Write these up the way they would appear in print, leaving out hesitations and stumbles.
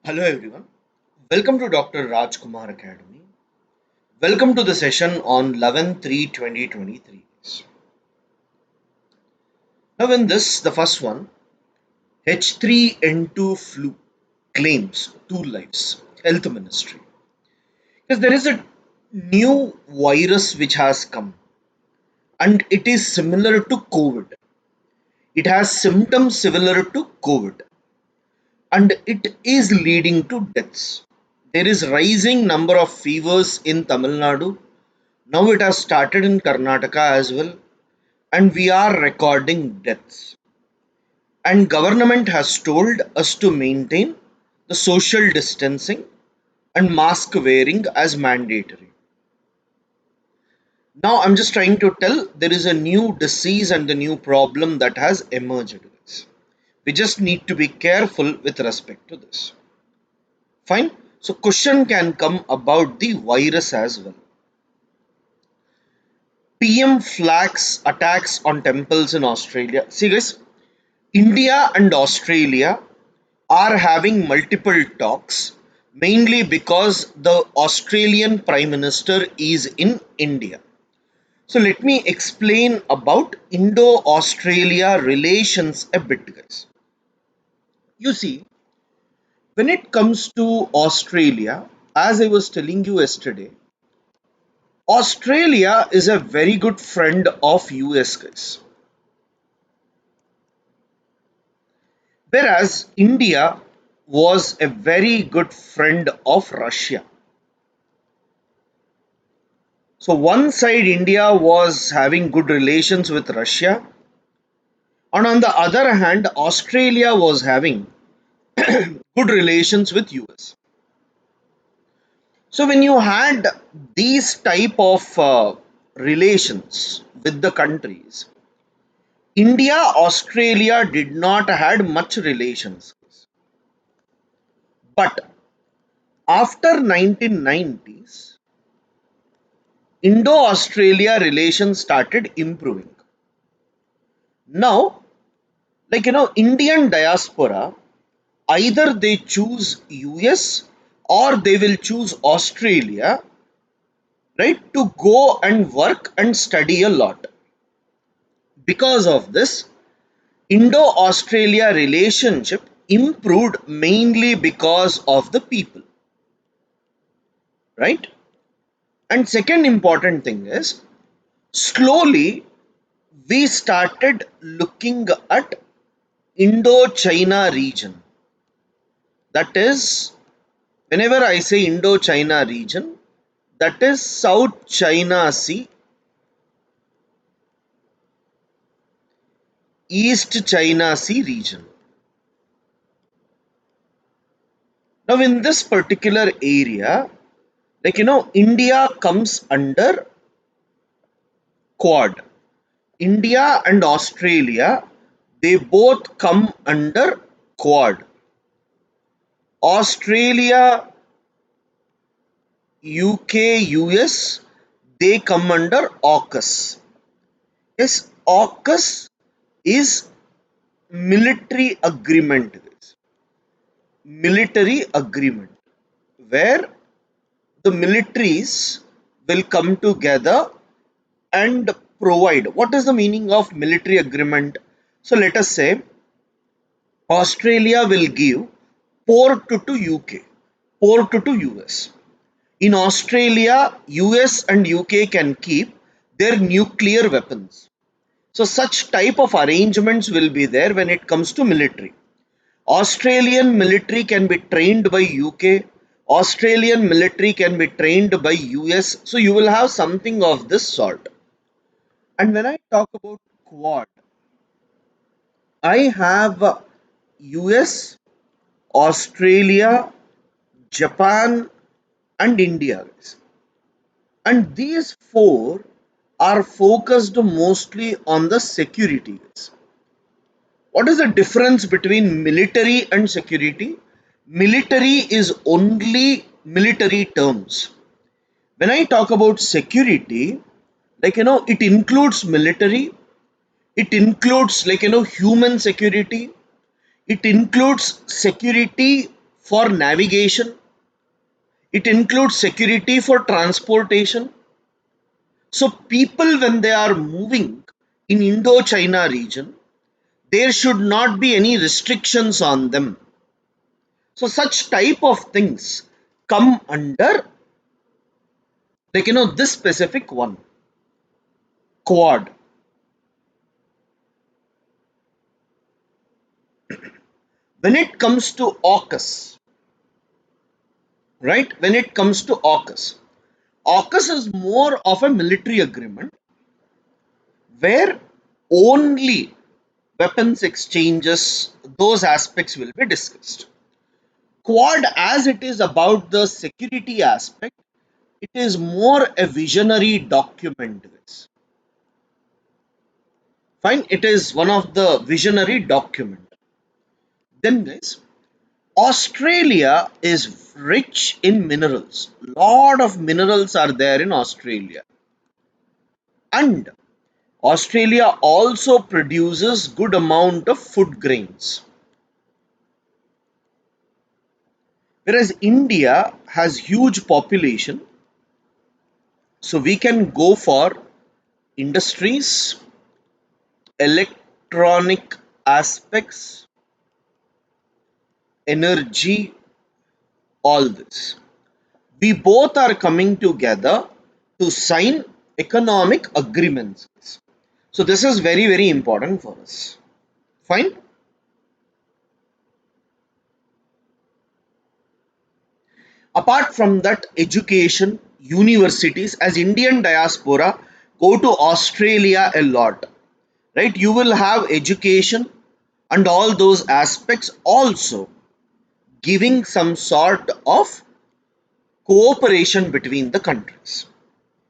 Hello everyone. Welcome to Dr. Rajkumar Academy. Welcome to the session on 11/3/2023. Now in this, the first one, H3N2 flu claims two lives, Health Ministry. Because there is a new virus which has come and it is similar to COVID. It has symptoms similar to COVID and it is leading to deaths. There is rising number of fevers in Tamil Nadu. Now it has started in Karnataka as well, and we are recording deaths. And government has told us to maintain the social distancing and mask wearing as mandatory. Now I'm just trying to tell there is a new disease and the new problem that has emerged. We just need to be careful with respect to this. Fine. So question can come about the virus as well. PM flags attacks on temples in Australia. See guys, India and Australia are having multiple talks mainly because the Australian Prime Minister is in India. So let me explain about Indo-Australia relations a bit guys. You see, when it comes to Australia, as I was telling you yesterday, Australia is a very good friend of US guys. Whereas India was a very good friend of Russia. So one side India was having good relations with Russia, and on the other hand Australia was having good relations with US. So when you had these type of relations with the countries, India Australia did not had much relations. But after 1990s, Indo-Australia relations started improving. Now, Indian diaspora, either they choose US or they will choose Australia, right, to go and work and study a lot. Because of this, Indo-Australia relationship improved mainly because of the people, right? And second important thing is slowly we started looking at Indo-China region. That is, whenever I say Indo-China region, that is South China Sea, East China Sea region. Now, in this particular area, India comes under Quad. India and Australia, they both come under Quad. Australia, UK, US, they come under AUKUS. Yes, AUKUS is military agreement. Military agreement where the militaries will come together and provide. What is the meaning of military agreement? So let us say Australia will give port to UK, port to US. In Australia, US and UK can keep their nuclear weapons. So such type of arrangements will be there when it comes to military. Australian military can be trained by UK. Australian military can be trained by US. So you will have something of this sort. And when I talk about Quad, I have US, Australia, Japan, and India. And these four are focused mostly on the security. What is the difference between military and security? Military is only military terms. When I talk about security, it includes military, it includes human security, it includes security for navigation, it includes security for transportation. So people when they are moving in Indo-China region, there should not be any restrictions on them. So such type of things come under this specific one, quad. When it comes to AUKUS, right? When it comes to AUKUS, AUKUS is more of a military agreement where only weapons exchanges, those aspects will be discussed. Quad, as it is about the security aspect, it is more a visionary document. Guys. Fine, it is one of the visionary document. Then, guys, Australia is rich in minerals. Lot of minerals are there in Australia, and Australia also produces good amount of food grains. Whereas India has huge population, so we can go for industries, electronic aspects, energy, all this. We both are coming together to sign economic agreements. So this is very, very important for us. Fine. Apart from that, education, universities, as Indian diaspora go to Australia a lot, right? You will have education and all those aspects also giving some sort of cooperation between the countries.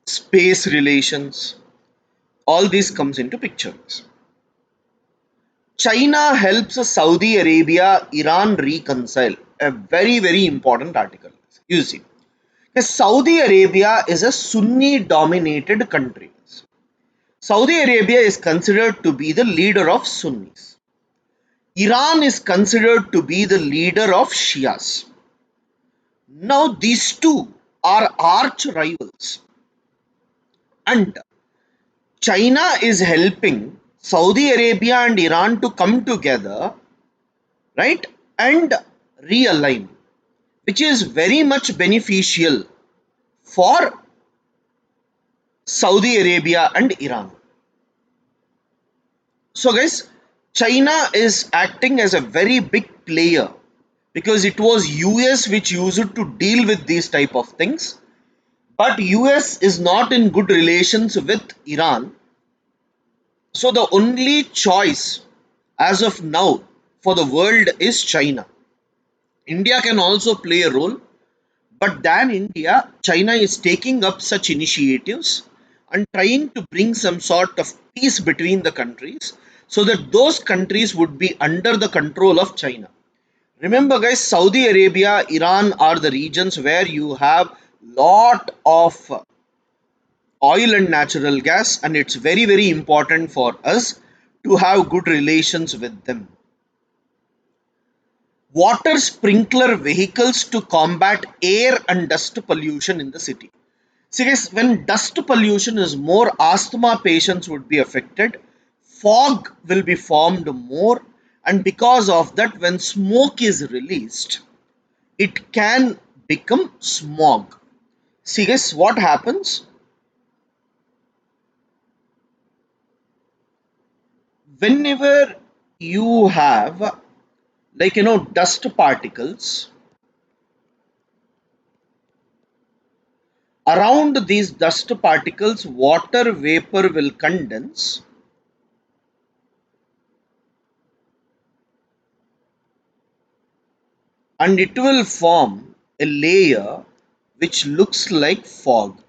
Space relations, all this comes into pictures. China helps Saudi Arabia, Iran reconcile. A very, very important article. You see, Saudi Arabia is a Sunni dominated country. Saudi Arabia is considered to be the leader of Sunnis. Iran is considered to be the leader of Shias. Now, these two are arch rivals, and China is helping Saudi Arabia and Iran to come together, right, and realign, which is very much beneficial for Saudi Arabia and Iran. So, guys, China is acting as a very big player because it was US which used to deal with these type of things, but US is not in good relations with Iran. So the only choice as of now for the world is China. India can also play a role, but than India, China is taking up such initiatives and trying to bring some sort of peace between the countries so that those countries would be under the control of China. Remember, guys, Saudi Arabia, Iran are the regions where you have lot of oil and natural gas, and it's very, very important for us to have good relations with them. Water sprinkler vehicles to combat air and dust pollution in the city. See guys, when dust pollution is more, asthma patients would be affected, fog will be formed more, and because of that, when smoke is released, it can become smog. See guys, what happens whenever you have dust particles around these dust particles, water vapor will condense and it will form a layer which looks like fog,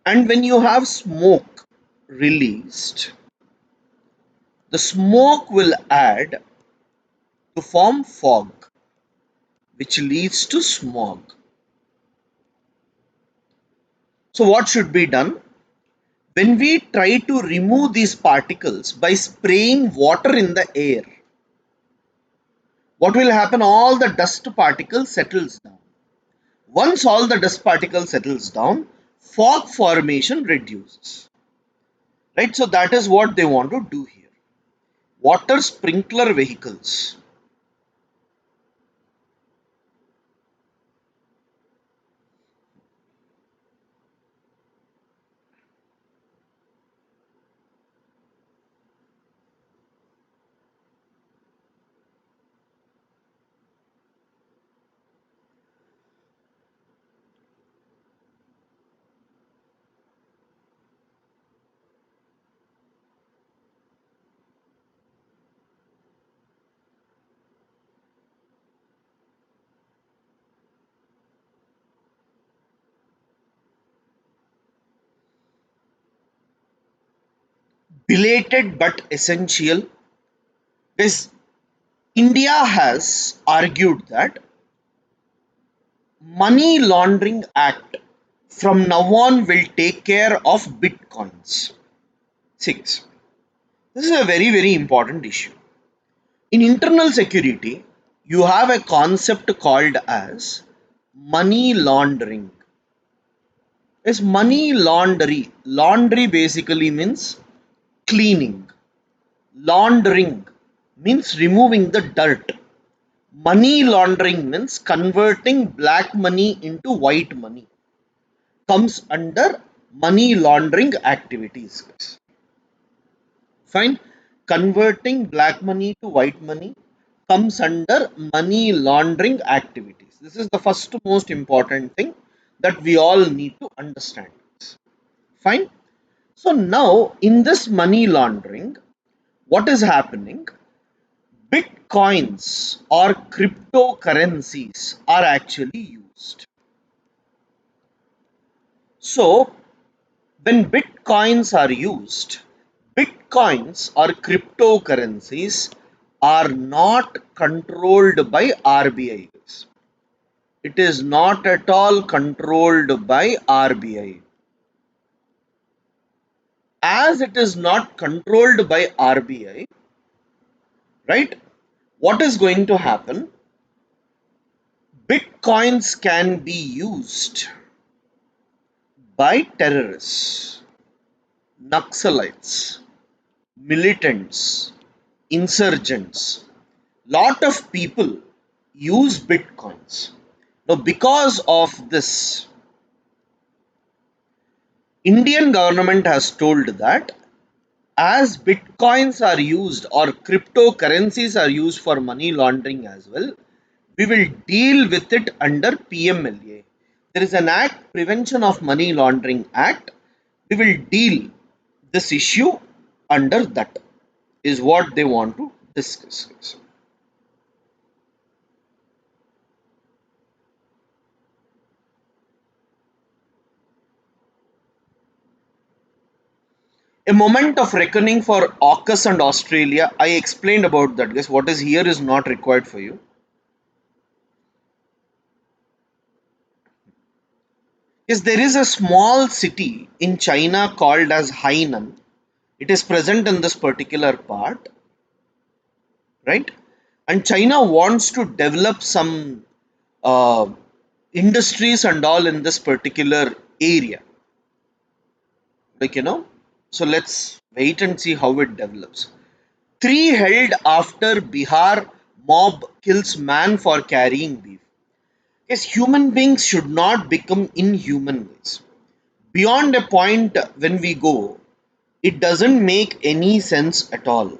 and when you have smoke released, the smoke will add to form fog, which leads to smog. So what should be done? When we try to remove these particles by spraying water in the air, what will happen? All the dust particles settles down. Once all the dust particles settles down, fog formation reduces. Right? So that is what they want to do here. Water sprinkler vehicles. Belated but essential. This India has argued that Money Laundering Act from now on will take care of bitcoins. 6. This is a very, very important issue. In internal security, you have a concept called as money laundering. Is money laundry. Laundry basically means cleaning. Laundering means removing the dirt. Money laundering means converting black money into white money. Comes under money laundering activities. Fine. Converting black money to white money comes under money laundering activities. This is the first most important thing that we all need to understand. Fine. So now in this money laundering, what is happening? Bitcoins or cryptocurrencies are actually used. So when bitcoins are used, bitcoins or cryptocurrencies are not controlled by RBI. It is not at all controlled by RBI. As it is not controlled by RBI, right? What is going to happen? Bitcoins can be used by terrorists, Naxalites, militants, insurgents. Lot of people use bitcoins. Now, because of this, Indian government has told that as bitcoins are used or cryptocurrencies are used for money laundering as well, we will deal with it under PMLA. There is an act, Prevention of Money Laundering Act. We will deal this issue under that, is what they want to discuss. A moment of reckoning for AUKUS and Australia. I explained about that. Guess what is here is not required for you. Yes, there is a small city in China called as Hainan. It is present in this particular part, right? And China wants to develop some uh, industries and all in this particular area. So let's wait and see how it develops. 3 held after Bihar mob kills man for carrying beef. Yes, human beings should not become inhuman, guys. Beyond a point when we go, it doesn't make any sense at all.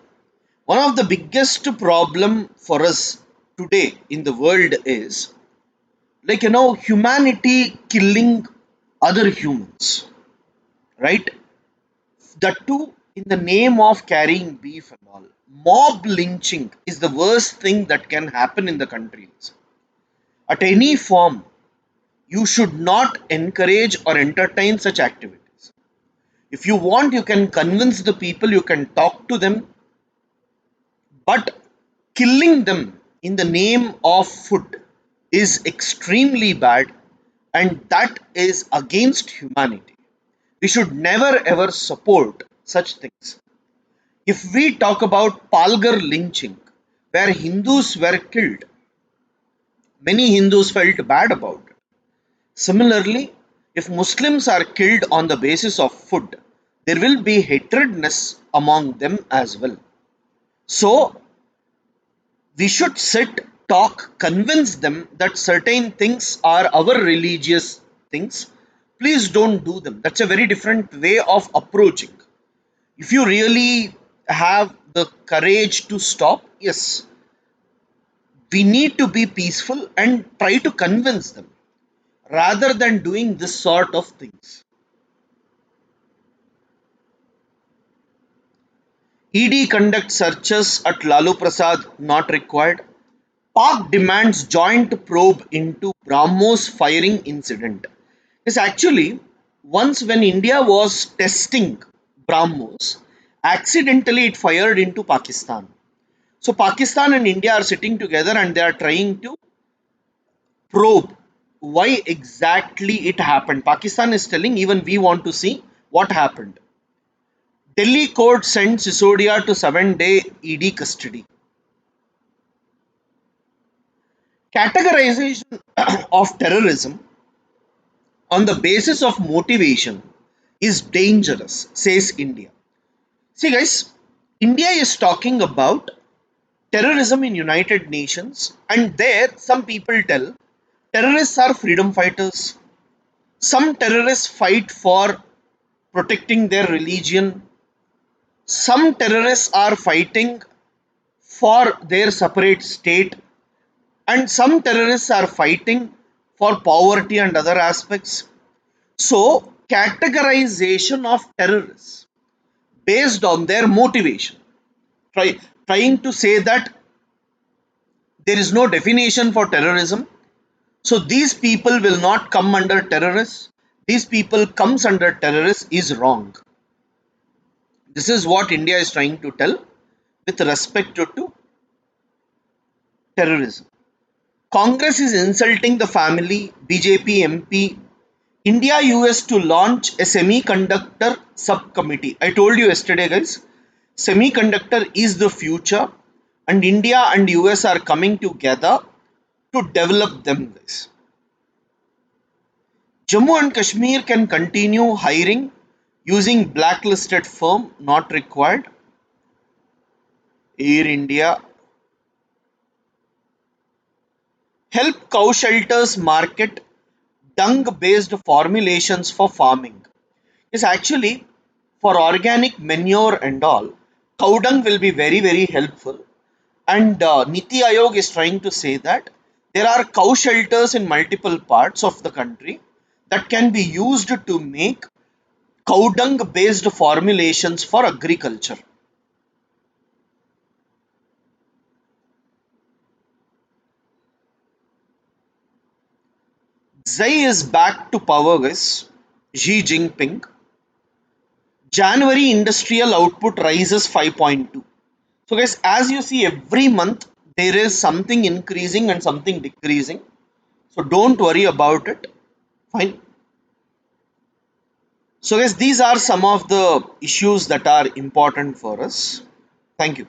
One of the biggest problem for us today in the world is humanity killing other humans, right? That too in the name of carrying beef and all. Mob lynching is the worst thing that can happen in the countries. At any form, you should not encourage or entertain such activities. If you want, you can convince the people, you can talk to them, but killing them in the name of food is extremely bad, and that is against humanity. We should never ever support such things. If we talk about Palgar lynching, where Hindus were killed, many Hindus felt bad about it. Similarly, if Muslims are killed on the basis of food, there will be hatredness among them as well. So, we should sit, talk, convince them that certain things are our religious things. Please don't do them. That's a very different way of approaching. If you really have the courage to stop, yes, we need to be peaceful and try to convince them rather than doing this sort of things. ED conduct searches at Lalu Prasad not required. Pak demands joint probe into BrahMos firing incident. Yes, actually, once when India was testing BrahMos, accidentally it fired into Pakistan. So Pakistan and India are sitting together and they are trying to probe why exactly it happened. Pakistan is telling even we want to see what happened. Delhi court sent Sisodia to 7-day ED custody. Categorization of terrorism on the basis of motivation is dangerous, says India. See, guys, India is talking about terrorism in United Nations, and there some people tell terrorists are freedom fighters. Some terrorists fight for protecting their religion. Some terrorists are fighting for their separate state, and some terrorists are fighting for poverty and other aspects. So, categorization of terrorists based on their motivation, try, trying to say that there is no definition for terrorism. So, these people will not come under terrorists. These people comes under terrorists is wrong. This is what India is trying to tell with respect to terrorism. Congress is insulting the family, BJP MP. India US to launch a semiconductor subcommittee. I told you yesterday, guys, semiconductor is the future, and India and US are coming together to develop them, guys. Jammu and Kashmir can continue hiring using blacklisted firm not required. Air India help cow shelters market dung based formulations for farming. Is actually for organic manure and all, cow dung will be very helpful. And Niti Ayog is trying to say that there are cow shelters in multiple parts of the country that can be used to make cow dung based formulations for agriculture. Xi is back to power, guys. Xi Jinping. January industrial output rises 5.2. So, guys, as you see, every month there is something increasing and something decreasing. So, don't worry about it. Fine. So, guys, these are some of the issues that are important for us. Thank you.